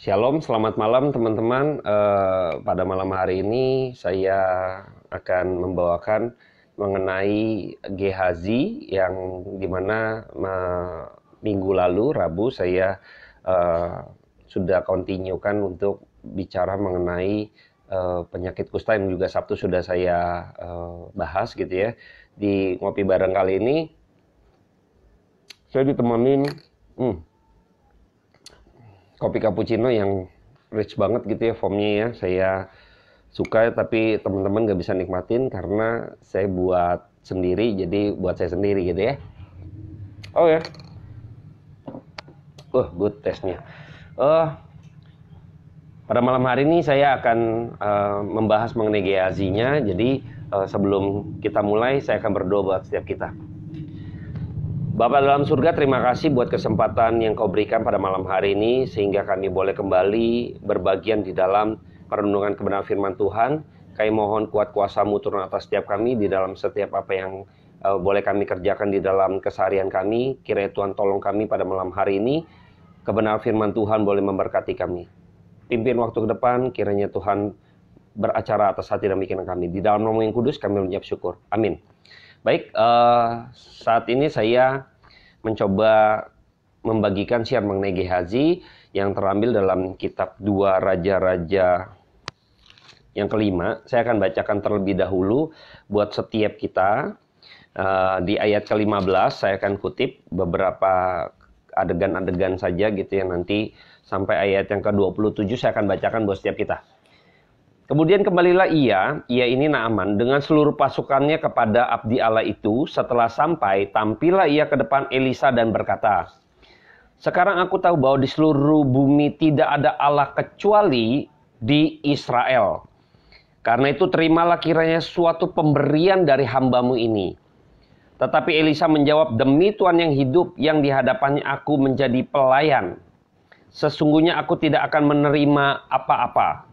Shalom, selamat malam teman-teman. Pada malam hari ini saya akan membawakan mengenai Gehazi yang dimana minggu lalu, Rabu, saya sudah kontinukan untuk bicara mengenai penyakit kusta yang juga Sabtu sudah saya bahas gitu ya. Di Ngopi Bareng kali ini saya ditemenin kopi cappuccino yang rich banget gitu ya foamnya ya. Saya suka tapi teman-teman gak bisa nikmatin karena saya buat sendiri, jadi buat saya sendiri gitu ya. Oh ya, good taste-nya. Pada malam hari ini saya akan membahas mengenai Gehazi-nya. Jadi sebelum kita mulai, saya akan berdoa buat setiap kita. Bapa dalam surga, terima kasih buat kesempatan yang kau berikan pada malam hari ini, sehingga kami boleh kembali berbagian di dalam perenungan kebenaran firman Tuhan. Kami mohon kuat kuasa-Mu turun atas setiap kami, di dalam setiap apa yang boleh kami kerjakan di dalam keseharian kami. Kiranya Tuhan tolong kami pada malam hari ini, kebenaran firman Tuhan boleh memberkati kami. Pimpin waktu ke depan, kiranya Tuhan beracara atas hati dan pikiran kami. Di dalam nama yang kudus kami mengucap syukur. Amin. Baik, saat ini saya mencoba membagikan share mengenai Gehazi yang terambil dalam kitab 2 Raja-Raja yang kelima. Saya akan bacakan terlebih dahulu buat setiap kita. Di ayat ke-15 saya akan kutip beberapa adegan-adegan saja gitu ya, nanti sampai ayat yang ke-27 saya akan bacakan buat setiap kita. Kemudian kembalilah ia ini Naaman, dengan seluruh pasukannya kepada abdi Allah itu. Setelah sampai, tampillah ia ke depan Elisa dan berkata, "Sekarang aku tahu bahwa di seluruh bumi tidak ada Allah kecuali di Israel. Karena itu terimalah kiranya suatu pemberian dari hambamu ini." Tetapi Elisa menjawab, "Demi Tuhan yang hidup, yang di hadapannya aku menjadi pelayan, sesungguhnya aku tidak akan menerima apa-apa."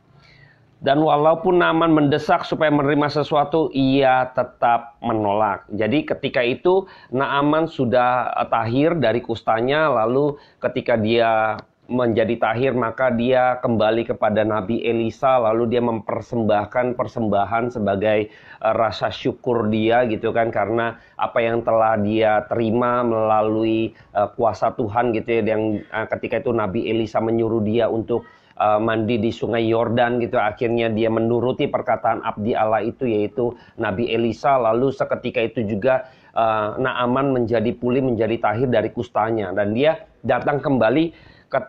Dan walaupun Naaman mendesak supaya menerima sesuatu, ia tetap menolak. Jadi ketika itu Naaman sudah tahir dari kustanya, lalu ketika dia menjadi tahir maka dia kembali kepada Nabi Elisa, lalu dia mempersembahkan persembahan sebagai rasa syukur dia gitu kan, karena apa yang telah dia terima melalui kuasa Tuhan gitu ya, yang ketika itu Nabi Elisa menyuruh dia untuk mandi di sungai Yordan gitu. Akhirnya dia menuruti perkataan abdi Allah itu, yaitu Nabi Elisa. Lalu seketika itu juga Naaman menjadi pulih, menjadi tahir dari kustanya, dan dia datang kembali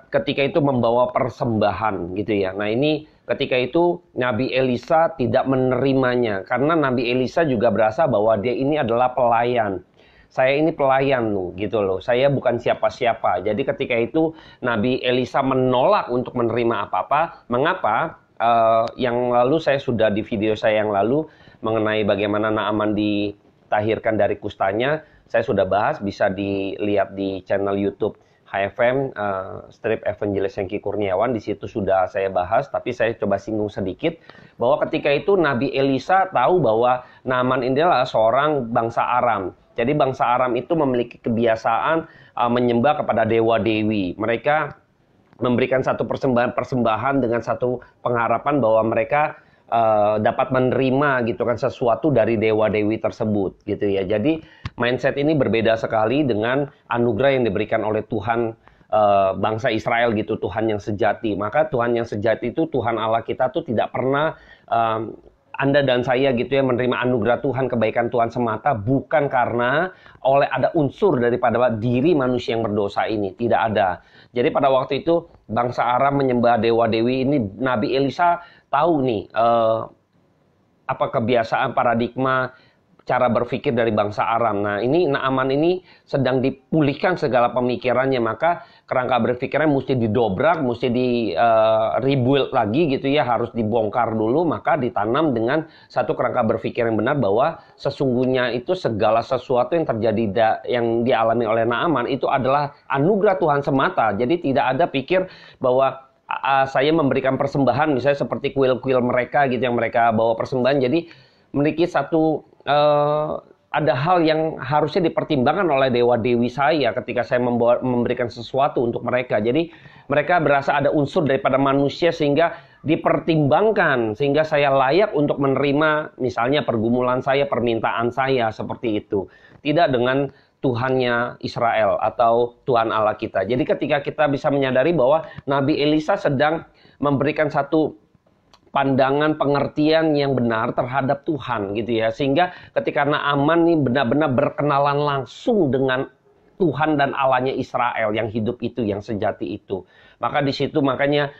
ketika itu membawa persembahan gitu ya. Nah ini ketika itu Nabi Elisa tidak menerimanya, karena Nabi Elisa juga berasa bahwa dia ini adalah pelayan. Saya ini pelayan loh, gitu loh. Saya bukan siapa-siapa. Jadi ketika itu Nabi Elisa menolak untuk menerima apa-apa. Mengapa? Yang lalu saya sudah di video saya yang lalu mengenai bagaimana Naaman ditahirkan dari kustanya. Saya sudah bahas, bisa dilihat di channel YouTube HFM, Strip Evangelist Hengki Kurniawan. Di situ sudah saya bahas, tapi saya coba singgung sedikit bahwa ketika itu Nabi Elisa tahu bahwa Naaman ini adalah seorang bangsa Aram. Jadi bangsa Aram itu memiliki kebiasaan menyembah kepada dewa-dewi. Mereka memberikan satu persembahan dengan satu pengharapan bahwa mereka dapat menerima gitu kan sesuatu dari dewa-dewi tersebut gitu ya. Jadi mindset ini berbeda sekali dengan anugerah yang diberikan oleh Tuhan bangsa Israel gitu, Tuhan yang sejati. Maka Tuhan yang sejati itu, Tuhan Allah kita tuh tidak pernah Anda dan saya gitu ya menerima anugerah Tuhan, kebaikan Tuhan semata, bukan karena oleh ada unsur daripada diri manusia yang berdosa ini. Tidak ada. Jadi pada waktu itu bangsa Aram menyembah dewa-dewi ini. Nabi Elisa tahu nih apa kebiasaan, paradigma, cara berpikir dari bangsa Aram. Nah ini Naaman ini sedang dipulihkan segala pemikirannya, maka kerangka berpikirnya mesti didobrak, mesti di rebuild lagi gitu ya, harus dibongkar dulu, maka ditanam dengan satu kerangka berpikir yang benar bahwa sesungguhnya itu segala sesuatu yang terjadi yang dialami oleh Naaman itu adalah anugerah Tuhan semata. Jadi tidak ada pikir bahwa saya memberikan persembahan misalnya seperti kuil-kuil mereka gitu yang mereka bawa persembahan, jadi memiliki satu ada hal yang harusnya dipertimbangkan oleh dewa-dewi saya ketika saya memberikan sesuatu untuk mereka. Jadi mereka berasa ada unsur daripada manusia sehingga dipertimbangkan, sehingga saya layak untuk menerima misalnya pergumulan saya, permintaan saya, seperti itu. Tidak dengan Tuhannya Israel atau Tuhan Allah kita. Jadi ketika kita bisa menyadari bahwa Nabi Elisa sedang memberikan satu pandangan pengertian yang benar terhadap Tuhan gitu ya, sehingga ketika Naaman nih benar-benar berkenalan langsung dengan Tuhan dan Allahnya Israel yang hidup itu, yang sejati itu, maka di situ makanya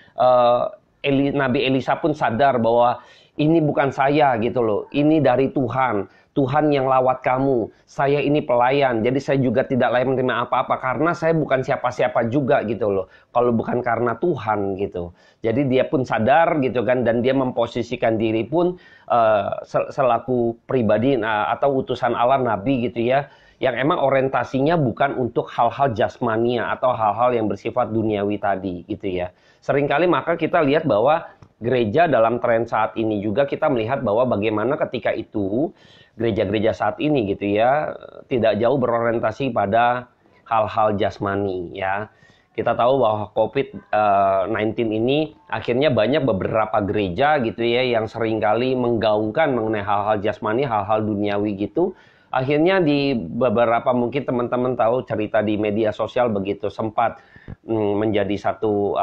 Nabi Elisa pun sadar bahwa ini bukan saya gitu loh, ini dari Tuhan. Tuhan yang lawat kamu, saya ini pelayan, jadi saya juga tidak layak menerima apa-apa karena saya bukan siapa-siapa juga gitu loh, kalau bukan karena Tuhan gitu. Jadi dia pun sadar gitu kan, dan dia memposisikan diri pun selaku pribadi atau utusan Allah, nabi gitu ya, yang emang orientasinya bukan untuk hal-hal jasmania atau hal-hal yang bersifat duniawi tadi gitu ya. Seringkali maka kita lihat bahwa gereja dalam tren saat ini juga kita melihat bahwa bagaimana ketika itu gereja-gereja saat ini gitu ya tidak jauh berorientasi pada hal-hal jasmani ya. Kita tahu bahwa COVID-19 ini akhirnya banyak beberapa gereja gitu ya yang seringkali menggaungkan mengenai hal-hal jasmani, hal-hal duniawi gitu. Akhirnya di beberapa mungkin teman-teman tahu cerita di media sosial begitu sempat menjadi satu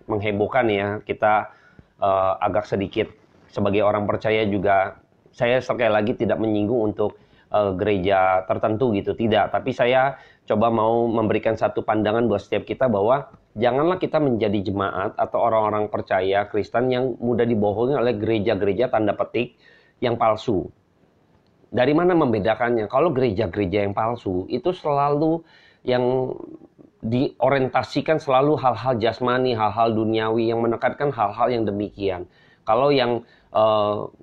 menghebohkan ya. Kita agak sedikit sebagai orang percaya juga, saya sekali lagi tidak menyinggung untuk gereja tertentu gitu, tidak. Tapi saya coba mau memberikan satu pandangan buat setiap kita bahwa janganlah kita menjadi jemaat atau orang-orang percaya Kristen yang mudah dibohongi oleh gereja-gereja tanda petik yang palsu. Dari mana membedakannya? Kalau gereja-gereja yang palsu itu selalu yang diorientasikan selalu hal-hal jasmani, hal-hal duniawi yang menekankan hal-hal yang demikian. Kalau yang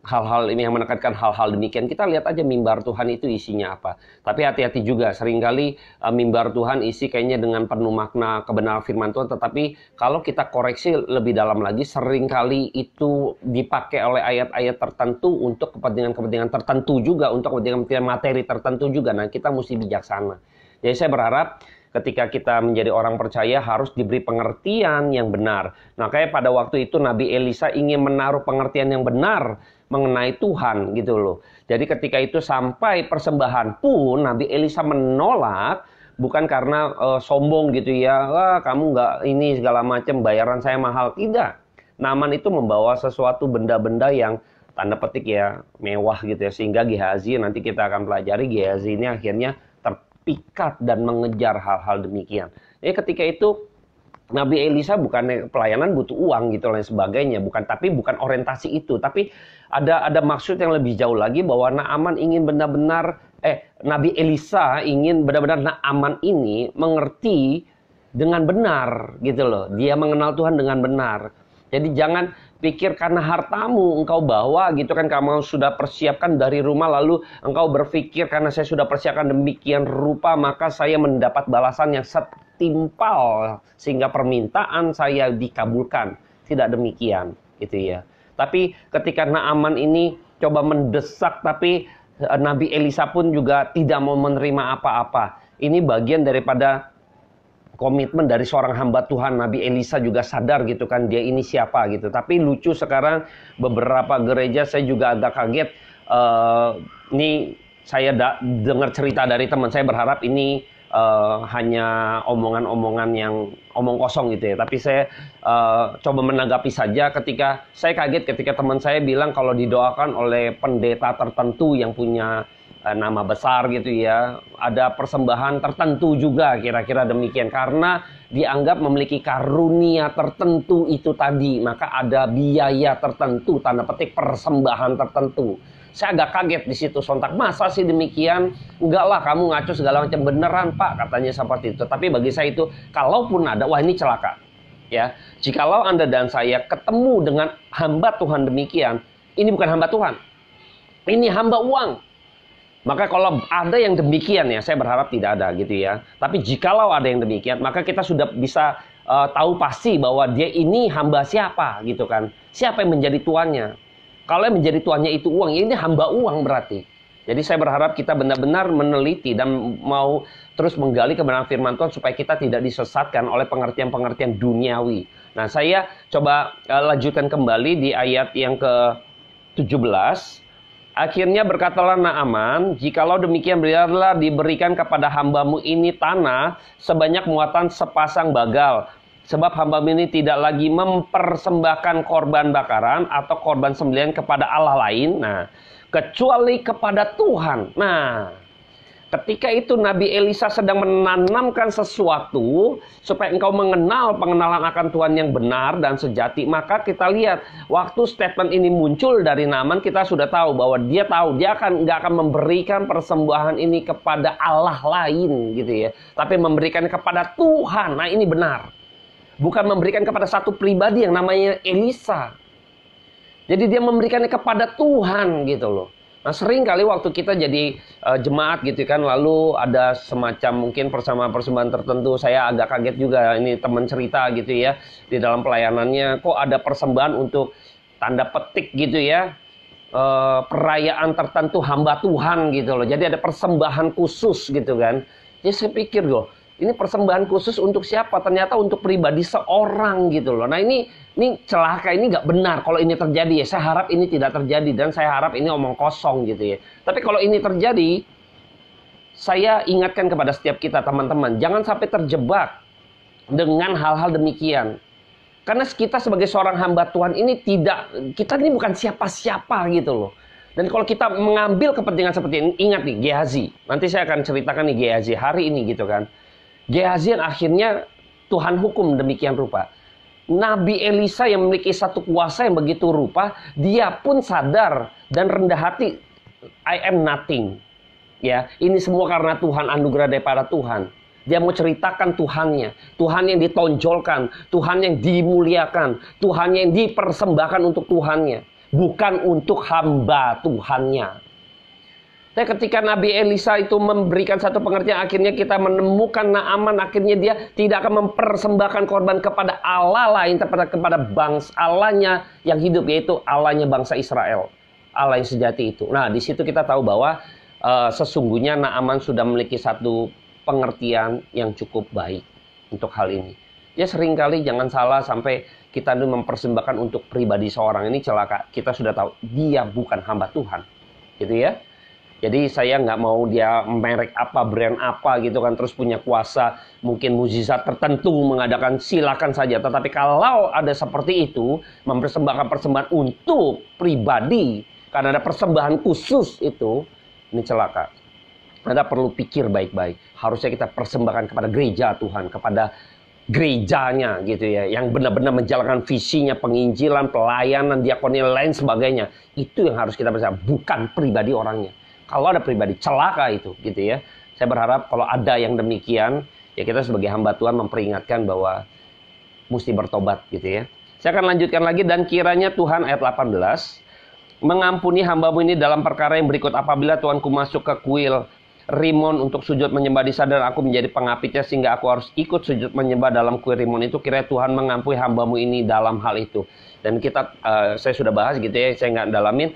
hal-hal ini yang menekankan hal-hal demikian, kita lihat aja mimbar Tuhan itu isinya apa. Tapi hati-hati juga, seringkali mimbar Tuhan isi kayaknya dengan penuh makna kebenaran firman Tuhan, tetapi kalau kita koreksi lebih dalam lagi, seringkali itu dipakai oleh ayat-ayat tertentu untuk kepentingan-kepentingan tertentu juga, untuk kepentingan materi tertentu juga. Nah, kita mesti bijaksana. Jadi saya berharap ketika kita menjadi orang percaya harus diberi pengertian yang benar. Nah, kayak pada waktu itu Nabi Elisa ingin menaruh pengertian yang benar mengenai Tuhan gitu loh. Jadi ketika itu sampai persembahan pun Nabi Elisa menolak, bukan karena sombong gitu ya, wah kamu nggak ini segala macam, bayaran saya mahal. Tidak. Naaman itu membawa sesuatu benda-benda yang tanda petik ya mewah gitu ya, sehingga Gehazi, nanti kita akan pelajari, Gehazi ini akhirnya pikat dan mengejar hal-hal demikian. Jadi ketika itu Nabi Elisa bukan pelayanan butuh uang gitu dan sebagainya, tapi bukan orientasi itu, tapi ada maksud yang lebih jauh lagi bahwa Naaman ingin benar-benar Nabi Elisa ingin benar-benar Naaman ini mengerti dengan benar gitu loh. Dia mengenal Tuhan dengan benar. Jadi jangan pikir karena hartamu engkau bawa gitu kan, kamu sudah persiapkan dari rumah, lalu engkau berpikir karena saya sudah persiapkan demikian rupa maka saya mendapat balasan yang setimpal sehingga permintaan saya dikabulkan. Tidak demikian gitu ya. Tapi ketika Naaman ini coba mendesak, tapi Nabi Elisa pun juga tidak mau menerima apa-apa. Ini bagian daripada komitmen dari seorang hamba Tuhan. Nabi Elisa juga sadar gitu kan, dia ini siapa gitu. Tapi lucu sekarang beberapa gereja saya juga agak kaget. Ini saya dengar cerita dari teman saya, berharap ini hanya omongan-omongan yang omong kosong gitu ya. Tapi saya coba menanggapi saja ketika saya kaget ketika teman saya bilang kalau didoakan oleh pendeta tertentu yang punya nama besar gitu ya, ada persembahan tertentu juga, kira-kira demikian, karena dianggap memiliki karunia tertentu itu tadi, maka ada biaya tertentu, tanda petik persembahan tertentu. Saya agak kaget di situ sontak, masa sih demikian? Enggak lah, kamu ngaco segala macam. Beneran Pak, katanya seperti itu. Tapi bagi saya itu, kalaupun ada, wah ini celaka ya. Jikalau Anda dan saya ketemu dengan hamba Tuhan demikian, ini bukan hamba Tuhan, ini hamba uang. Maka kalau ada yang demikian ya, saya berharap tidak ada gitu ya. Tapi jikalau ada yang demikian, maka kita sudah bisa tahu pasti bahwa dia ini hamba siapa gitu kan. Siapa yang menjadi tuannya. Kalau yang menjadi tuannya itu uang, ya ini hamba uang berarti. Jadi saya berharap kita benar-benar meneliti dan mau terus menggali kebenaran firman Tuhan supaya kita tidak disesatkan oleh pengertian-pengertian duniawi. Nah, saya coba lanjutkan kembali di ayat yang ke-17. Akhirnya berkatalah Naaman, jikalau demikian biarlah diberikan kepada hambamu ini tanah sebanyak muatan sepasang bagal. Sebab hambamu ini tidak lagi mempersembahkan korban bakaran atau korban sembelihan kepada Allah lain. Nah, kecuali kepada Tuhan. Nah, ketika itu Nabi Elisa sedang menanamkan sesuatu supaya engkau mengenal pengenalan akan Tuhan yang benar dan sejati. Maka kita lihat waktu statement ini muncul dari Naaman, kita sudah tahu bahwa dia tahu dia nggak akan memberikan persembahan ini kepada Allah lain gitu ya, tapi memberikan kepada Tuhan. Nah, ini benar, bukan memberikan kepada satu pribadi yang namanya Elisa. Jadi dia memberikannya kepada Tuhan gitu loh. Nah, sering kali waktu kita jadi jemaat gitu kan, lalu ada semacam mungkin persembahan tertentu, saya agak kaget juga, ini teman cerita gitu ya, di dalam pelayanannya kok ada persembahan untuk tanda petik gitu ya, perayaan tertentu hamba Tuhan gitu loh. Jadi ada persembahan khusus gitu kan. Jadi saya pikir loh, ini persembahan khusus untuk siapa? Ternyata untuk pribadi seorang gitu loh. Nah, ini celaka, ini nggak benar kalau ini terjadi ya. Saya harap ini tidak terjadi dan saya harap ini omong kosong gitu ya. Tapi kalau ini terjadi, saya ingatkan kepada setiap kita teman-teman, jangan sampai terjebak dengan hal-hal demikian. Karena kita sebagai seorang hamba Tuhan ini kita ini bukan siapa-siapa gitu loh. Dan kalau kita mengambil kepentingan seperti ini, ingat nih Gehazi. Nanti saya akan ceritakan nih Gehazi hari ini gitu kan. Gehazi akhirnya Tuhan hukum demikian rupa. Nabi Elisa yang memiliki satu kuasa yang begitu rupa, dia pun sadar dan rendah hati. I am nothing. Ya, ini semua karena Tuhan, anugerah daripada Tuhan. Dia mau ceritakan Tuhannya, Tuhan yang ditonjolkan, Tuhan yang dimuliakan, Tuhan yang dipersembahkan untuk Tuhannya, bukan untuk hamba Tuhannya. Tapi ketika Nabi Elisa itu memberikan satu pengertian, akhirnya kita menemukan Naaman, akhirnya dia tidak akan mempersembahkan korban kepada Allah lain, kepada bangsa Allahnya yang hidup, yaitu Allahnya bangsa Israel, Allah yang sejati itu. Nah, di situ kita tahu bahwa sesungguhnya Naaman sudah memiliki satu pengertian yang cukup baik untuk hal ini. Ya, seringkali jangan salah sampai kita mempersembahkan untuk pribadi seorang, ini celaka. Kita sudah tahu dia bukan hamba Tuhan, gitu ya. Jadi saya nggak mau dia merek apa, brand apa gitu kan, terus punya kuasa mungkin mukjizat tertentu mengadakan, silakan saja. Tetapi kalau ada seperti itu, mempersembahkan persembahan untuk pribadi, karena ada persembahan khusus itu, ini celaka. Anda perlu pikir baik-baik. Harusnya kita persembahkan kepada gereja Tuhan, kepada gerejanya gitu ya, yang benar-benar menjalankan visinya, penginjilan, pelayanan, diakoni, lain sebagainya. Itu yang harus kita persembahkan, bukan pribadi orangnya. Kalau ada pribadi, celaka itu gitu ya. Saya berharap kalau ada yang demikian, ya kita sebagai hamba Tuhan memperingatkan bahwa mesti bertobat gitu ya. Saya akan lanjutkan lagi, dan kiranya Tuhan, ayat 18, mengampuni hambamu ini dalam perkara yang berikut. Apabila Tuanku masuk ke kuil Rimon untuk sujud menyembah di sana, dan aku menjadi pengapitnya sehingga aku harus ikut sujud menyembah dalam kuil Rimon itu, kiranya Tuhan mengampuni hambamu ini dalam hal itu. Dan kita, saya sudah bahas gitu ya, saya nggak dalamin.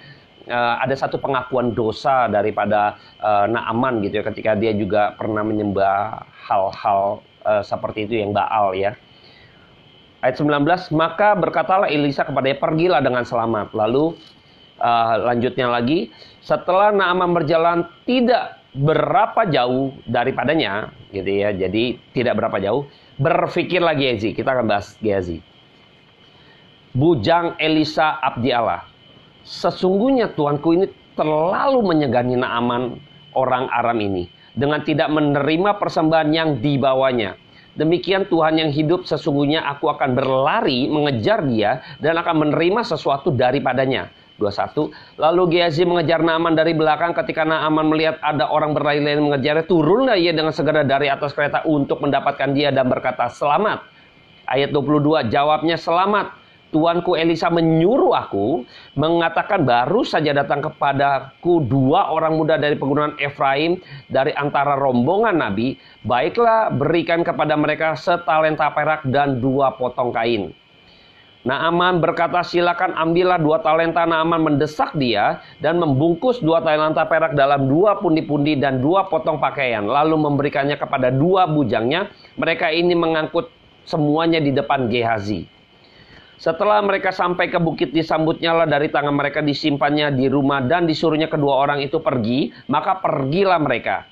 Ada satu pengakuan dosa daripada Naaman gitu ya, ketika dia juga pernah menyembah hal-hal seperti itu yang Baal ya. Ayat 19, maka berkatalah Elisa kepadanya, pergilah dengan selamat. Lalu lanjutnya lagi, setelah Naaman berjalan tidak berapa jauh daripadanya gitu ya, jadi tidak berapa jauh, berpikirlah Gehazi. Kita akan bahas Gehazi, bujang Elisa abdi Allah, sesungguhnya Tuanku ini terlalu menyegani Naaman orang Aram ini dengan tidak menerima persembahan yang dibawanya. Demikian Tuhan yang hidup, sesungguhnya aku akan berlari mengejar dia dan akan menerima sesuatu daripadanya. 21. Lalu Gehazi mengejar Naaman dari belakang. Ketika Naaman melihat ada orang berlari-lari mengejarnya, turunlah ia dengan segera dari atas kereta untuk mendapatkan dia dan berkata, selamat. Ayat 22, jawabnya, selamat. Tuanku Elisa menyuruh aku, mengatakan baru saja datang kepadaku 2 orang muda dari pegunungan Efraim dari antara rombongan Nabi. Baiklah, berikan kepada mereka setalenta perak dan 2 potong kain. Naaman berkata, silakan ambillah 2 talenta. Naaman mendesak dia dan membungkus 2 talenta perak dalam 2 pundi-pundi dan 2 potong pakaian. Lalu memberikannya kepada 2 bujangnya. Mereka ini mengangkut semuanya di depan Gehazi. Setelah mereka sampai ke bukit, disambutnya lah dari tangan mereka, disimpannya di rumah dan disuruhnya kedua orang itu pergi. Maka pergilah mereka.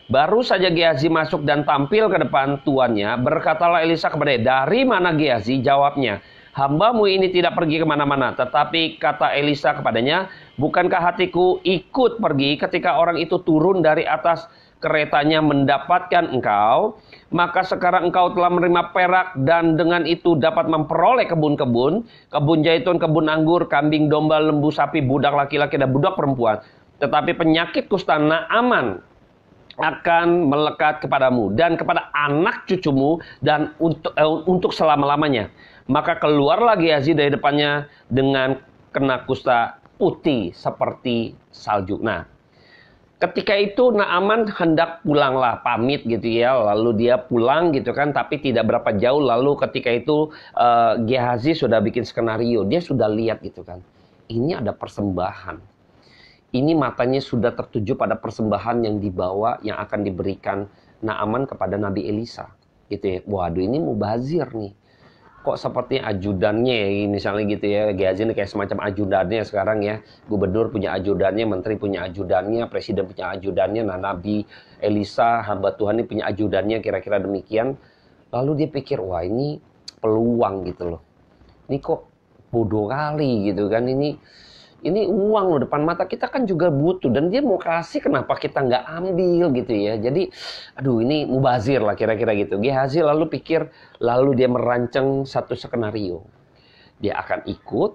Baru saja Gehazi masuk dan tampil ke depan tuannya, berkatalah Elisa kepadanya, dari mana Gehazi? Jawabnya, hambamu ini tidak pergi kemana-mana. Tetapi kata Elisa kepadanya, bukankah hatiku ikut pergi ketika orang itu turun dari atas keretanya mendapatkan engkau? Maka sekarang engkau telah menerima perak dan dengan itu dapat memperoleh kebun-kebun, kebun zaitun, kebun anggur, kambing, domba, lembu, sapi, budak laki-laki dan budak perempuan. Tetapi penyakit kusta Naaman akan melekat kepadamu dan kepada anak cucumu dan untuk selama-lamanya. Maka keluarlah Gehazi dari depannya dengan kena kusta putih seperti salju. Nah, ketika itu Naaman hendak pulanglah, pamit gitu ya. Lalu dia pulang gitu kan, tapi tidak berapa jauh. Lalu ketika itu Gehazi sudah bikin skenario. Dia sudah lihat gitu kan. Ini ada persembahan. Ini matanya sudah tertuju pada persembahan yang dibawa, yang akan diberikan Naaman kepada Nabi Elisa. Gitu ya. Waduh, ini mubazir nih. Kok seperti ajudannya ya, misalnya gitu ya. Gehazi ini kayak semacam ajudannya sekarang ya. Gubernur punya ajudannya, menteri punya ajudannya, presiden punya ajudannya. Nah, Nabi Elisa, hamba Tuhan ini punya ajudannya, kira-kira demikian. Lalu dia pikir, wah ini peluang gitu loh. Ini kok bodoh kali gitu kan. Ini uang loh depan mata kita kan juga butuh. Dan dia mau kasih, kenapa kita nggak ambil gitu ya. Jadi aduh ini mubazir lah kira-kira gitu. Gehazi lalu pikir, lalu dia merancang satu skenario. Dia akan ikut,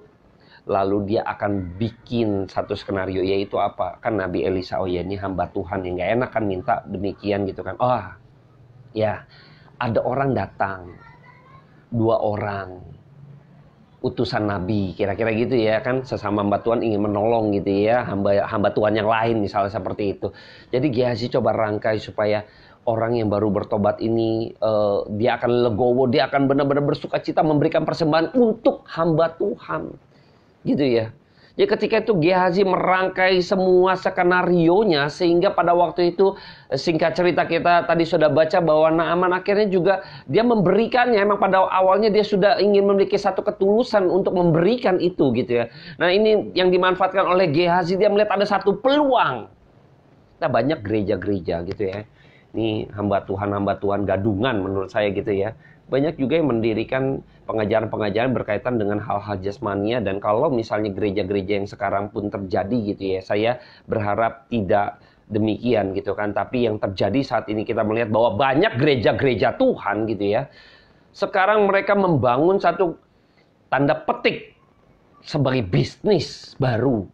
lalu dia akan bikin satu skenario. Yaitu apa? Kan Nabi Elisa, oh ya ini hamba Tuhan yang nggak enak kan minta demikian gitu kan. Oh ya ada orang datang, 2 orang. Utusan Nabi, kira-kira gitu ya kan, sesama hamba Tuhan ingin menolong gitu ya, hamba Tuhan yang lain misalnya seperti itu. Jadi Gehazi coba rangkai supaya orang yang baru bertobat ini dia akan legowo, dia akan benar-benar bersukacita memberikan persembahan untuk hamba Tuhan, gitu ya. Jadi ketika itu Gehazi merangkai semua skenarionya sehingga pada waktu itu singkat cerita kita tadi sudah baca bahwa Naaman akhirnya juga dia memberikannya. Emang pada awalnya dia sudah ingin memiliki satu ketulusan untuk memberikan itu gitu ya. Nah ini yang dimanfaatkan oleh Gehazi, dia melihat ada satu peluang. Nah banyak gereja-gereja gitu ya. Ini hamba Tuhan gadungan menurut saya gitu ya. Banyak juga yang mendirikan pengajaran-pengajaran berkaitan dengan hal-hal jasmania. Dan kalau misalnya gereja-gereja yang sekarang pun terjadi gitu ya, saya berharap tidak demikian gitu kan. Tapi yang terjadi saat ini kita melihat bahwa banyak gereja-gereja Tuhan gitu ya. Sekarang mereka membangun satu tanda petik sebagai bisnis baru,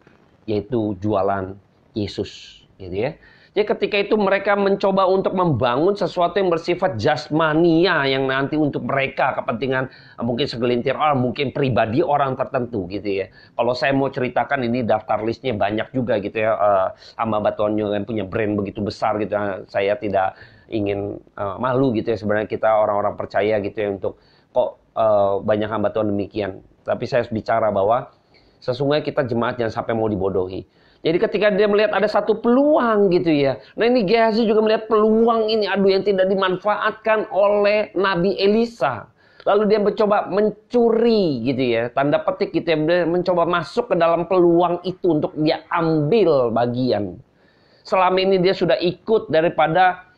yaitu jualan Yesus gitu ya. Jadi ketika itu mereka mencoba untuk membangun sesuatu yang bersifat jasmania yang nanti untuk mereka kepentingan mungkin segelintir orang, mungkin pribadi orang tertentu gitu ya. Kalau saya mau ceritakan ini daftar listnya banyak juga gitu ya. Hamba Tuhan yang punya brand begitu besar gitu. Saya tidak ingin malu gitu ya sebenarnya kita orang-orang percaya gitu ya untuk kok banyak hamba Tuhan demikian. Tapi saya harus bicara bahwa sesungguhnya kita jemaat jangan sampai mau dibodohi. Jadi ketika dia melihat ada satu peluang gitu ya. Nah ini Gehazi juga melihat peluang ini, aduh yang tidak dimanfaatkan oleh Nabi Elisa. Lalu dia mencoba mencuri gitu ya, tanda petik gitu ya. Dia mencoba masuk ke dalam peluang itu untuk dia ambil bagian. Selama ini dia sudah ikut daripada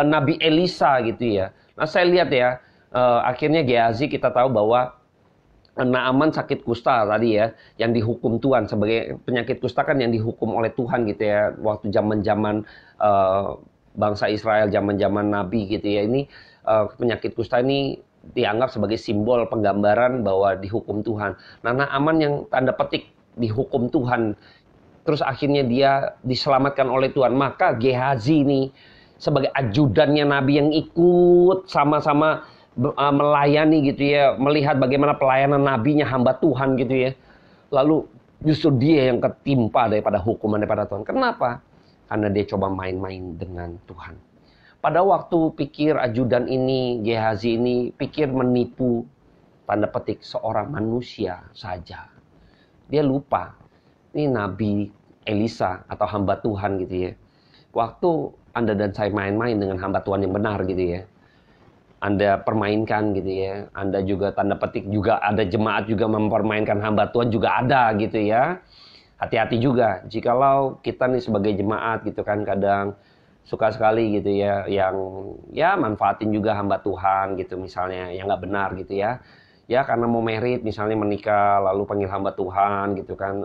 Nabi Elisa gitu ya. Nah saya lihat ya, akhirnya Gehazi kita tahu bahwa Naaman sakit kusta tadi ya, yang dihukum Tuhan sebagai penyakit kusta kan yang dihukum oleh Tuhan gitu ya, waktu zaman-zaman bangsa Israel, zaman-zaman Nabi gitu ya. Ini penyakit kusta ini dianggap sebagai simbol penggambaran bahwa dihukum Tuhan. Nah, Naaman yang tanda petik dihukum Tuhan, terus akhirnya dia diselamatkan oleh Tuhan. Maka Gehazi ini sebagai ajudannya Nabi yang ikut sama-sama melayani gitu ya, melihat bagaimana pelayanan nabinya hamba Tuhan gitu ya. Lalu justru dia yang ketimpa daripada hukuman daripada Tuhan. Kenapa? Karena dia coba main-main dengan Tuhan. Pada waktu pikir ajudan ini, Gehazi ini pikir menipu tanda petik seorang manusia saja. Dia lupa. Ini Nabi Elisa atau hamba Tuhan gitu ya. Waktu Anda dan saya main-main dengan hamba Tuhan yang benar gitu ya. Anda permainkan gitu ya. Anda juga tanda petik juga ada jemaat juga mempermainkan hamba Tuhan juga ada gitu ya. Hati-hati juga. Jikalau kita nih sebagai jemaat gitu kan kadang suka sekali gitu ya yang ya manfaatin juga hamba Tuhan gitu misalnya yang nggak benar gitu ya. Ya karena mau merit misalnya menikah lalu panggil hamba Tuhan gitu kan.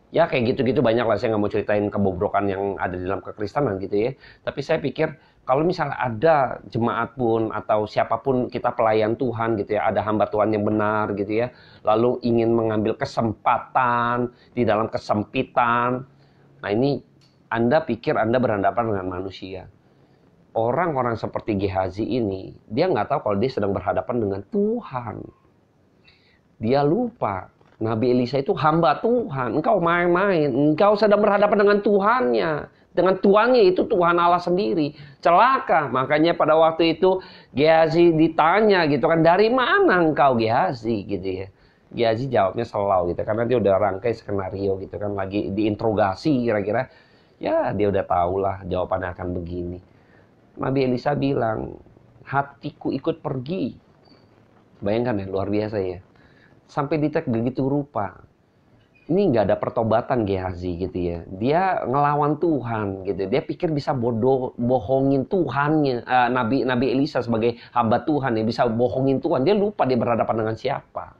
Ya kayak gitu-gitu banyak lah, saya nggak mau ceritain kebobrokan yang ada di dalam kekristenan gitu ya. Tapi saya pikir kalau misalnya ada jemaat pun atau siapapun kita pelayan Tuhan gitu ya, ada hamba Tuhan yang benar gitu ya, lalu ingin mengambil kesempatan di dalam kesempitan. Nah ini Anda pikir Anda berhadapan dengan manusia. Orang-orang seperti Gehazi ini, dia nggak tahu kalau dia sedang berhadapan dengan Tuhan. Dia lupa. Nabi Elisa itu hamba Tuhan. Engkau main-main. Engkau sedang berhadapan dengan Tuhannya. Dengan Tuhannya itu Tuhan Allah sendiri. Celaka. Makanya pada waktu itu Gehazi ditanya gitu kan. Dari mana engkau Gehazi gitu ya. Gehazi jawabnya selau gitu. Karena dia udah rangkai skenario gitu kan. Lagi diinterogasi kira-kira. Ya dia udah tahulah jawabannya akan begini. Nabi Elisa bilang. Hatiku ikut pergi. Bayangkan ya luar biasa ya. Sampai ditek begitu rupa. Ini nggak ada pertobatan Gehazi gitu ya. Dia ngelawan Tuhan gitu. Dia pikir bisa bohongin Tuhannya. Nabi Elisa sebagai hamba Tuhan ya bisa bohongin Tuhan. Dia lupa dia berhadapan dengan siapa.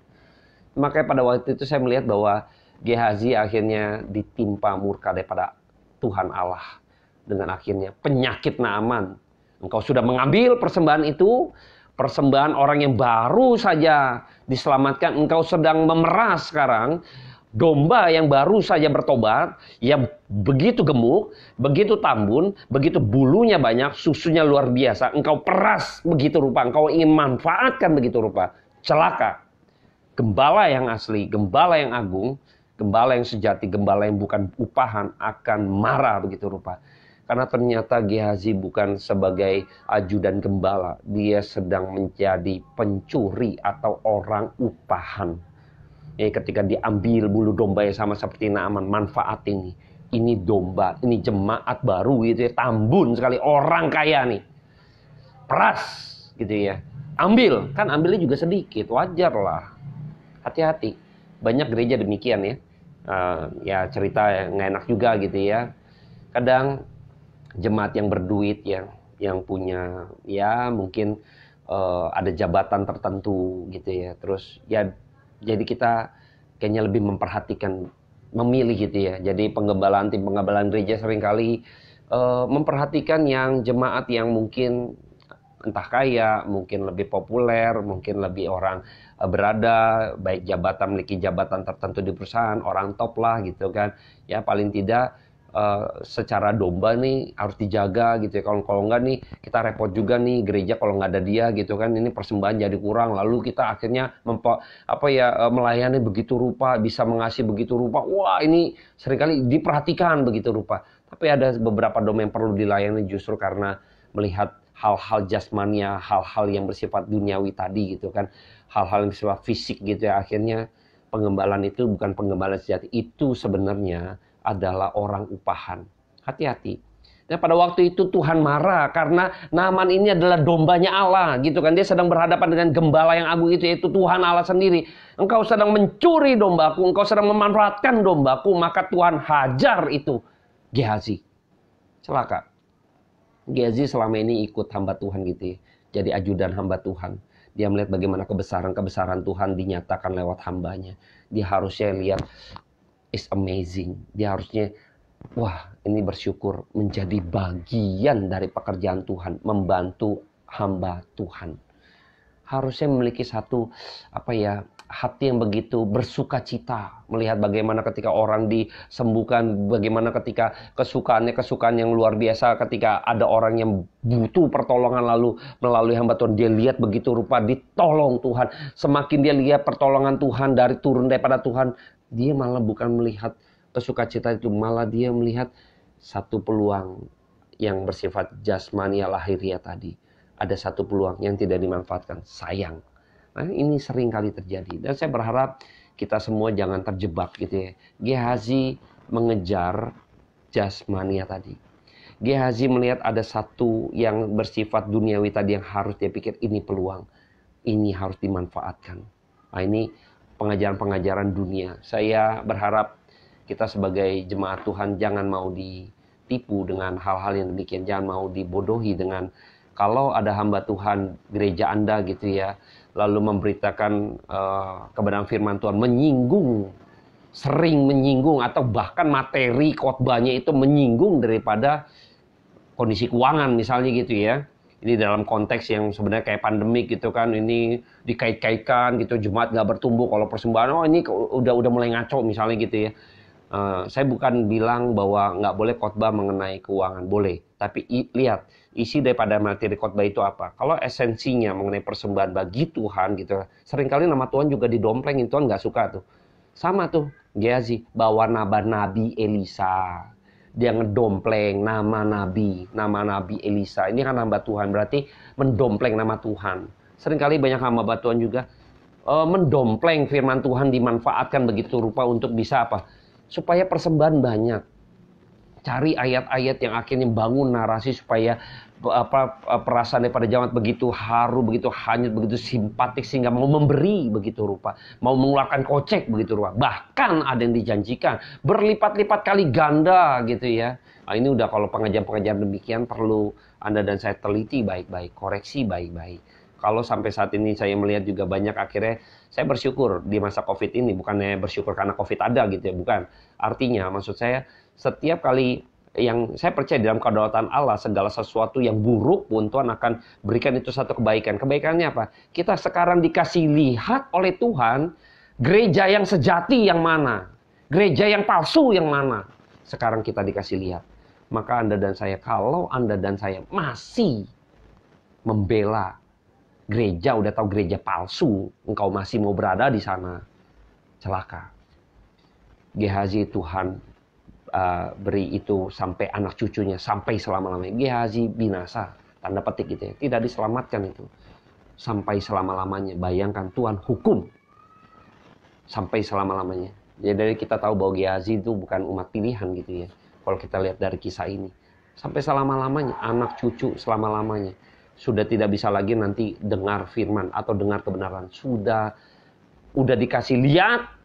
Makanya pada waktu itu saya melihat bahwa Gehazi akhirnya ditimpa murka daripada Tuhan Allah. Dengan akhirnya penyakit Naaman. Engkau sudah mengambil persembahan itu. Persembahan orang yang baru saja diselamatkan. Engkau sedang memeras sekarang domba yang baru saja bertobat, yang begitu gemuk, begitu tambun, begitu bulunya banyak, susunya luar biasa. Engkau peras begitu rupa, engkau ingin manfaatkan begitu rupa. Celaka. Gembala yang asli, gembala yang agung, gembala yang sejati, gembala yang bukan upahan akan marah begitu rupa. Karena ternyata Gehazi bukan sebagai ajudan gembala. Dia sedang menjadi pencuri atau orang upahan. Ya, ketika diambil bulu domba yang sama seperti Naaman. Manfaat ini. Ini domba. Ini jemaat baru gitu ya. Tambun sekali. Orang kaya nih. Peras gitu ya. Ambil. Kan ambilnya juga sedikit. Wajar lah. Hati-hati. Banyak gereja demikian ya. Ya cerita nggak enak juga gitu ya. Kadang jemaat yang berduit yang punya ya mungkin ada jabatan tertentu gitu ya. Terus ya jadi kita kayaknya lebih memperhatikan memilih gitu ya. Jadi tim penggembalaan gereja seringkali memperhatikan yang jemaat yang mungkin entah kaya, mungkin lebih populer, mungkin lebih orang berada baik memiliki jabatan tertentu di perusahaan, orang top lah gitu kan. Ya paling tidak secara domba nih harus dijaga gitu ya. Kalau enggak nih kita repot juga nih gereja kalau nggak ada dia gitu kan. Ini persembahan jadi kurang. Lalu kita akhirnya melayani begitu rupa, bisa mengasihi begitu rupa. Wah ini seringkali diperhatikan begitu rupa. Tapi ada beberapa domba yang perlu dilayani justru karena melihat hal-hal jasmania, hal-hal yang bersifat duniawi tadi gitu kan. Hal-hal yang bersifat fisik gitu ya. Akhirnya penggembalaan itu bukan penggembalaan sejati. Itu sebenarnya adalah orang upahan. Hati-hati. Dan pada waktu itu Tuhan marah karena Naaman ini adalah dombanya Allah gitu kan. Dia sedang berhadapan dengan gembala yang agung itu yaitu Tuhan Allah sendiri. Engkau sedang mencuri dombaku, engkau sedang memanfaatkan dombaku, maka Tuhan hajar itu Gehazi. Celaka. Gehazi selama ini ikut hamba Tuhan gitu ya. Jadi ajudan hamba Tuhan. Dia melihat bagaimana kebesaran Tuhan dinyatakan lewat hambanya. Dia harusnya lihat is amazing. Dia harusnya wah ini bersyukur menjadi bagian dari pekerjaan Tuhan. Membantu hamba Tuhan. Harusnya memiliki satu hati yang begitu bersuka cita. Melihat bagaimana ketika orang disembuhkan. Bagaimana ketika kesukaan yang luar biasa. Ketika ada orang yang butuh pertolongan lalu melalui hamba Tuhan. Dia lihat begitu rupa ditolong Tuhan. Semakin dia lihat pertolongan Tuhan turun daripada Tuhan. Dia malah bukan melihat kesukacita itu. Malah dia melihat satu peluang yang bersifat jasmania lahiriah tadi. Ada satu peluang yang tidak dimanfaatkan. Sayang. Nah, ini sering kali terjadi. Dan saya berharap kita semua jangan terjebak gitu ya. Gehazi mengejar jasmania tadi. Gehazi melihat ada satu yang bersifat duniawi tadi yang harus dia pikir ini peluang. Ini harus dimanfaatkan. Nah, ini pengajaran-pengajaran dunia. Saya berharap kita sebagai jemaat Tuhan jangan mau ditipu dengan hal-hal yang demikian. Jangan mau dibodohi dengan kalau ada hamba Tuhan gereja Anda gitu ya, lalu memberitakan kebenaran firman Tuhan, sering menyinggung atau bahkan materi khotbahnya itu menyinggung daripada kondisi keuangan misalnya gitu ya. Ini dalam konteks yang sebenarnya kayak pandemik gitu kan, ini dikait-kaitkan gitu, jemaat nggak bertumbuh kalau persembahan, oh ini udah mulai ngaco misalnya gitu ya. Saya bukan bilang bahwa nggak boleh khotbah mengenai keuangan, boleh. Tapi lihat, isi daripada materi khotbah itu apa. Kalau esensinya mengenai persembahan bagi Tuhan gitu, seringkali nama Tuhan juga didomplengin, Tuhan nggak suka tuh. Sama tuh, Gehazi bawa Nabi Elisa. Dia ngedompleng nama Nabi Elisa. Ini kan hamba Tuhan, berarti mendompleng nama Tuhan. Seringkali banyak hamba Tuhan juga mendompleng firman Tuhan, dimanfaatkan begitu rupa untuk bisa apa? Supaya persembahan banyak. Cari ayat-ayat yang akhirnya bangun narasi supaya perasaan daripada jemaat begitu haru, begitu hanyut, begitu simpatik sehingga mau memberi begitu rupa, mau mengeluarkan kocek begitu rupa. Bahkan ada yang dijanjikan berlipat-lipat kali ganda gitu ya. Nah, ini udah kalau pengajaran-pengajaran demikian perlu Anda dan saya teliti baik-baik, koreksi baik-baik. Kalau sampai saat ini saya melihat juga banyak, akhirnya saya bersyukur di masa COVID ini, bukannya bersyukur karena COVID ada gitu ya, bukan. Artinya maksud saya setiap kali yang saya percaya dalam kedaulatan Allah, segala sesuatu yang buruk pun Tuhan akan berikan itu satu kebaikan. Kebaikannya apa? Kita sekarang dikasih lihat oleh Tuhan gereja yang sejati yang mana, gereja yang palsu yang mana. Sekarang kita dikasih lihat. Maka Anda dan saya, kalau Anda dan saya masih membela gereja, udah tahu gereja palsu, engkau masih mau berada di sana, celaka. Gehazi Tuhan beri itu sampai anak cucunya, sampai selama-lamanya. Gehazi binasa, tanda petik gitu ya. Tidak diselamatkan itu. Sampai selama-lamanya. Bayangkan Tuhan hukum. Sampai selama-lamanya. Jadi kita tahu bahwa Gehazi itu bukan umat pilihan gitu ya. Kalau kita lihat dari kisah ini. Sampai selama-lamanya. Anak cucu selama-lamanya. Sudah tidak bisa lagi nanti dengar firman atau dengar kebenaran. Udah dikasih lihat,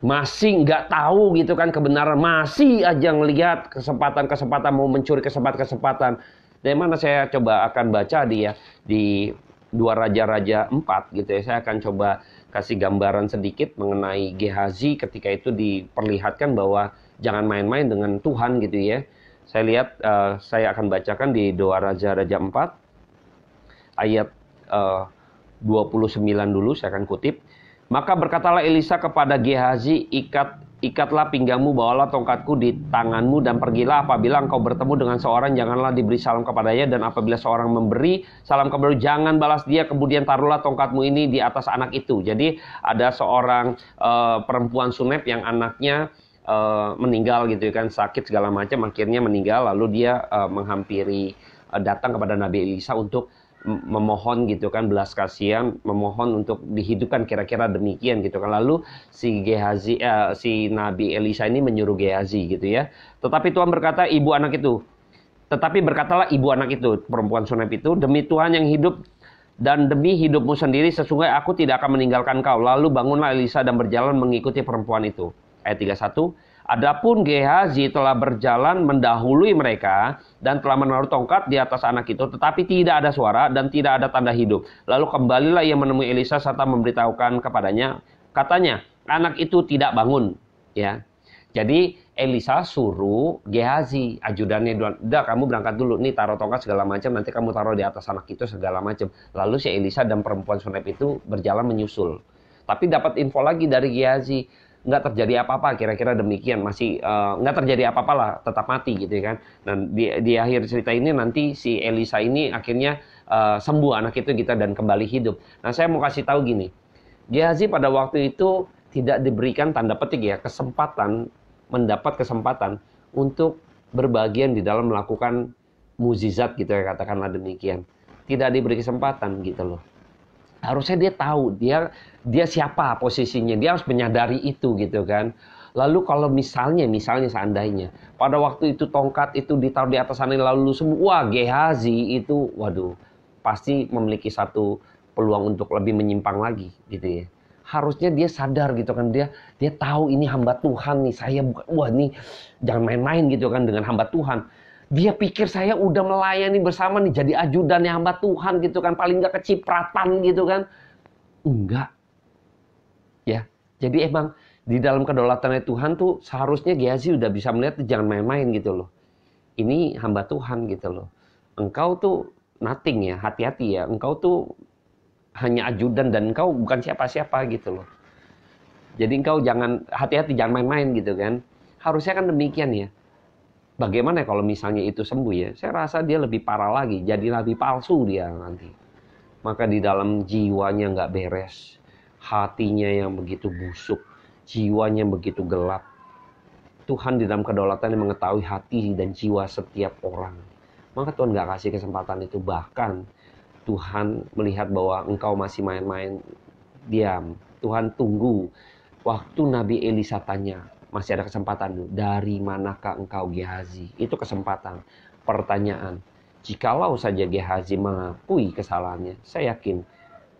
masih nggak tahu gitu kan kebenaran, masih aja ngelihat kesempatan mau mencuri kesempatan. Dari mana saya coba akan baca di 2 Raja-Raja 4 gitu ya. Saya akan coba kasih gambaran sedikit mengenai Gehazi ketika itu diperlihatkan bahwa jangan main-main dengan Tuhan gitu ya. Saya lihat, saya akan bacakan di 2 Raja-Raja 4 ayat 29 dulu, saya akan kutip. Maka berkatalah Elisa kepada Gehazi, ikatlah pinggangmu, bawalah tongkatku di tanganmu, dan pergilah. Apabila engkau bertemu dengan seorang, janganlah diberi salam kepadanya, dan apabila seorang memberi salam kepada jangan balas dia, kemudian taruhlah tongkatmu ini di atas anak itu. Jadi ada seorang perempuan sunep yang anaknya meninggal gitu kan, sakit segala macam, akhirnya meninggal, lalu dia menghampiri, datang kepada Nabi Elisa untuk memohon gitu kan, belas kasihan, memohon untuk dihidupkan, kira-kira demikian gitu kan. Lalu si Nabi Elisa ini menyuruh Gehazi gitu ya. Tetapi berkatalah ibu anak itu, perempuan sunep itu, demi Tuhan yang hidup dan demi hidupmu sendiri, sesungguhnya aku tidak akan meninggalkan kau. Lalu bangunlah Elisa dan berjalan mengikuti perempuan itu. Ayat 31. Adapun Gehazi telah berjalan mendahului mereka dan telah menaruh tongkat di atas anak itu, tetapi tidak ada suara dan tidak ada tanda hidup. Lalu kembalilah ia menemui Elisa serta memberitahukan kepadanya, katanya, anak itu tidak bangun. Ya, jadi Elisa suruh Gehazi, ajudannya, udah kamu berangkat dulu, nih taruh tongkat segala macam, nanti kamu taruh di atas anak itu segala macam. Lalu si Elisa dan perempuan sunep itu berjalan menyusul. Tapi dapat info lagi dari Gehazi, nggak terjadi apa-apa, kira-kira demikian, masih nggak terjadi apa-apa lah, tetap mati gitu kan. Dan di akhir cerita ini nanti si Elisa ini akhirnya sembuh anak itu gitu dan kembali hidup. Nah, saya mau kasih tahu gini, Gehazi pada waktu itu tidak diberikan, tanda petik ya, mendapat kesempatan untuk berbagian di dalam melakukan mukjizat gitu ya, katakanlah demikian. Tidak diberi kesempatan gitu loh. Harusnya dia tahu dia siapa posisinya, dia harus menyadari itu gitu kan. Lalu kalau misalnya seandainya pada waktu itu tongkat itu ditaruh di atas sana lalu semua Gehazi itu waduh pasti memiliki satu peluang untuk lebih menyimpang lagi gitu ya. Harusnya dia sadar gitu kan, dia tahu ini hamba Tuhan nih, saya bukan, wah nih jangan main-main gitu kan dengan hamba Tuhan. Dia pikir saya udah melayani bersama nih, jadi ajudan hamba Tuhan gitu kan, paling nggak kecipratan gitu kan. Enggak. Ya, jadi emang di dalam kedaulatannya Tuhan tuh seharusnya Gehazi udah bisa melihat jangan main-main gitu loh. Ini hamba Tuhan gitu loh. Engkau tuh nothing ya, hati-hati ya. Engkau tuh hanya ajudan dan engkau bukan siapa-siapa gitu loh. Jadi engkau jangan hati-hati, jangan main-main gitu kan. Harusnya kan demikian ya. Bagaimana kalau misalnya itu sembuh ya? Saya rasa dia lebih parah lagi, jadi nabi palsu dia nanti. Maka di dalam jiwanya nggak beres, hatinya yang begitu busuk, jiwanya begitu gelap. Tuhan di dalam kedaulatannya mengetahui hati dan jiwa setiap orang. Maka Tuhan nggak kasih kesempatan itu. Bahkan Tuhan melihat bahwa engkau masih main-main, diam. Tuhan tunggu waktu Nabi Elisa tanya, masih ada kesempatan. Dari manakah engkau Gehazi? Itu kesempatan. Pertanyaan. Jikalau saja Gehazi mengakui kesalahannya, saya yakin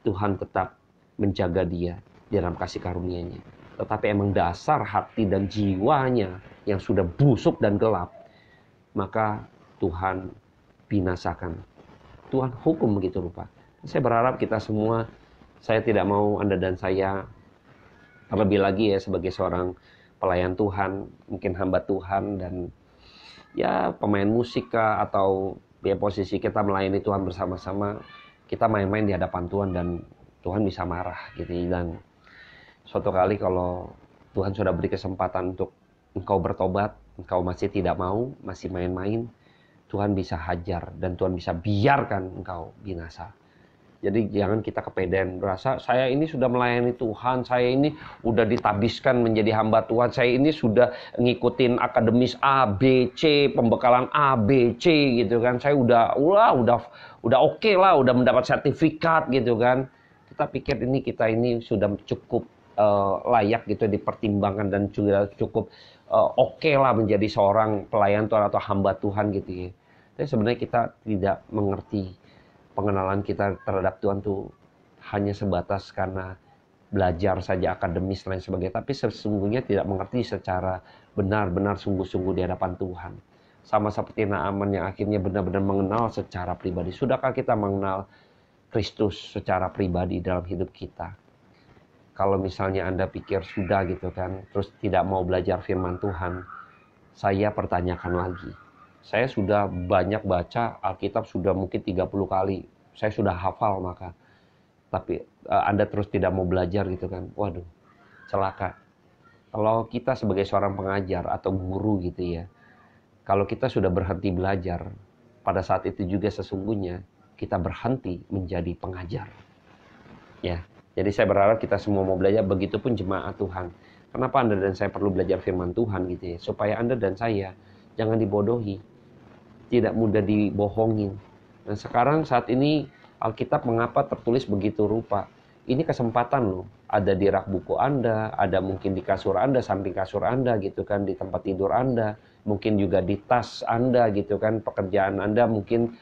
Tuhan tetap menjaga dia dalam kasih karunia-Nya. Tetapi emang dasar hati dan jiwanya yang sudah busuk dan gelap, maka Tuhan binasakan. Tuhan hukum begitu rupa. Saya berharap kita semua, saya tidak mau Anda dan saya, terlebih lagi ya sebagai seorang pelayan Tuhan, mungkin hamba Tuhan dan ya pemain musik kah, atau ya posisi kita melayani Tuhan bersama-sama, kita main-main di hadapan Tuhan dan Tuhan bisa marah gitu. Dan suatu kali kalau Tuhan sudah beri kesempatan untuk engkau bertobat, engkau masih tidak mau, masih main-main, Tuhan bisa hajar dan Tuhan bisa biarkan engkau binasa. Jadi jangan kita kepedean, berasa saya ini sudah melayani Tuhan, saya ini udah ditabiskan menjadi hamba Tuhan, saya ini sudah ngikutin akademis A, B, C, pembekalan A, B, C gitu kan. Saya udah oke lah, udah mendapat sertifikat gitu kan. Kita pikir kita ini sudah cukup layak gitu dipertimbangkan dan juga cukup oke lah menjadi seorang pelayan Tuhan atau hamba Tuhan gitu ya. Tapi sebenarnya kita tidak mengerti. Pengenalan kita terhadap Tuhan tuh hanya sebatas karena belajar saja akademis dan lain sebagainya, tapi sesungguhnya tidak mengerti secara benar-benar sungguh-sungguh di hadapan Tuhan. Sama seperti Naaman yang akhirnya benar-benar mengenal secara pribadi. Sudahkah kita mengenal Kristus secara pribadi dalam hidup kita? Kalau misalnya Anda pikir sudah gitu kan, terus tidak mau belajar firman Tuhan, saya pertanyakan lagi. Saya sudah banyak baca Alkitab, sudah mungkin 30 kali. Saya sudah hafal maka. Tapi Anda terus tidak mau belajar gitu kan. Waduh, celaka. Kalau kita sebagai seorang pengajar atau guru gitu ya. Kalau kita sudah berhenti belajar, pada saat itu juga sesungguhnya kita berhenti menjadi pengajar. Ya, jadi saya berharap kita semua mau belajar, begitupun jemaat Tuhan. Kenapa Anda dan saya perlu belajar firman Tuhan gitu ya? Supaya Anda dan saya jangan dibodohi. Tidak mudah dibohongin. Nah sekarang saat ini Alkitab mengapa tertulis begitu rupa? Ini kesempatan loh. Ada di rak buku Anda, ada mungkin di kasur Anda, samping kasur Anda gitu kan, di tempat tidur Anda, mungkin juga di tas Anda gitu kan, pekerjaan Anda mungkin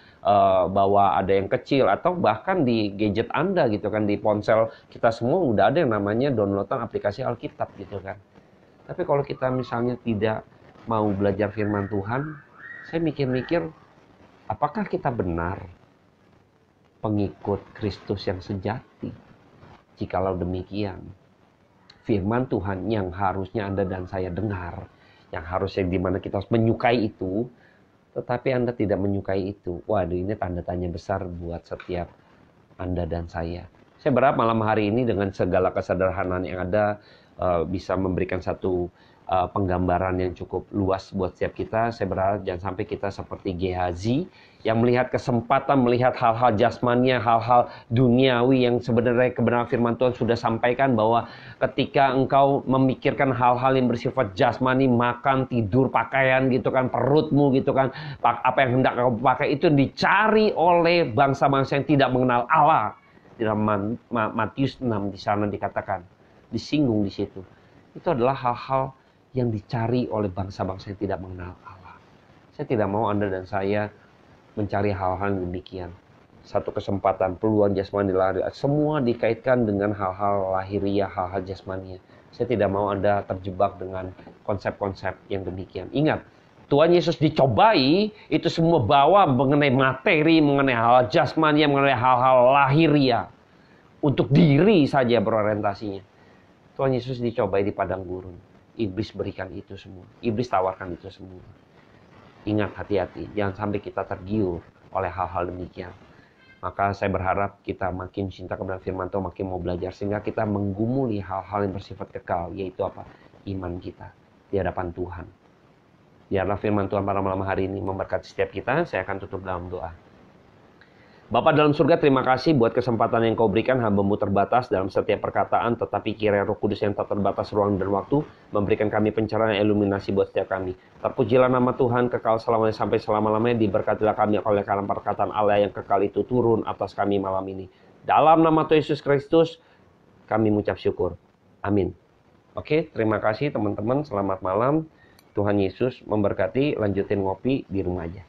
bawa ada yang kecil, atau bahkan di gadget Anda gitu kan, di ponsel kita semua udah ada yang namanya downloadan aplikasi Alkitab gitu kan. Tapi kalau kita misalnya tidak mau belajar firman Tuhan, saya mikir-mikir, apakah kita benar pengikut Kristus yang sejati? Jikalau demikian, firman Tuhan yang harusnya Anda dan saya dengar, yang harusnya dimana kita harus menyukai itu, tetapi Anda tidak menyukai itu. Waduh, ini tanda tanya besar buat setiap Anda dan saya. Saya berharap malam hari ini dengan segala kesederhanaan yang ada bisa memberikan satu penggambaran yang cukup luas buat setiap kita. Saya berharap jangan sampai kita seperti Gehazi yang melihat kesempatan, melihat hal-hal jasmania, hal-hal duniawi yang sebenarnya kebenaran firman Tuhan sudah sampaikan bahwa ketika engkau memikirkan hal-hal yang bersifat jasmani, makan, tidur, pakaian gitu kan, perutmu gitu kan, apa yang hendak kau pakai itu dicari oleh bangsa-bangsa yang tidak mengenal Allah. di dalam Matius 6 di sana dikatakan, disinggung di situ. Itu adalah hal-hal yang dicari oleh bangsa-bangsa yang tidak mengenal Allah. Saya tidak mau Anda dan saya mencari hal-hal yang demikian. Satu kesempatan, peluang jasmani lahir, semua dikaitkan dengan hal-hal lahiriah, hal-hal jasmania. Saya tidak mau Anda terjebak dengan konsep-konsep yang demikian. Ingat, Tuhan Yesus dicobai, itu semua bawa mengenai materi, mengenai hal jasmania, mengenai hal-hal lahiriah. Untuk diri saja berorientasinya. Tuhan Yesus dicobai di padang gurun. Iblis berikan itu semua. Iblis tawarkan itu semua. Ingat, hati-hati. Jangan sampai kita tergiur oleh hal-hal demikian. Maka saya berharap kita makin cinta kepada firman Tuhan, makin mau belajar. Sehingga kita menggumuli hal-hal yang bersifat kekal. Yaitu apa? Iman kita di hadapan Tuhan. Biarlah firman Tuhan pada malam hari ini memberkati setiap kita. Saya akan tutup dalam doa. Bapa dalam surga, terima kasih buat kesempatan yang kau berikan. Hamba-Mu terbatas dalam setiap perkataan, tetapi kiranya Roh Kudus yang tak terbatas ruang dan waktu memberikan kami pencerahan iluminasi buat setiap kami. Terpujilah nama Tuhan kekal selamanya sampai selama-lamanya. Diberkatilah kami oleh karena perkataan Allah yang kekal itu turun atas kami malam ini. Dalam nama Tuhan Yesus Kristus kami mengucap syukur. Amin. Oke, terima kasih teman-teman. Selamat malam. Tuhan Yesus memberkati. Lanjutin ngopi di rumah aja.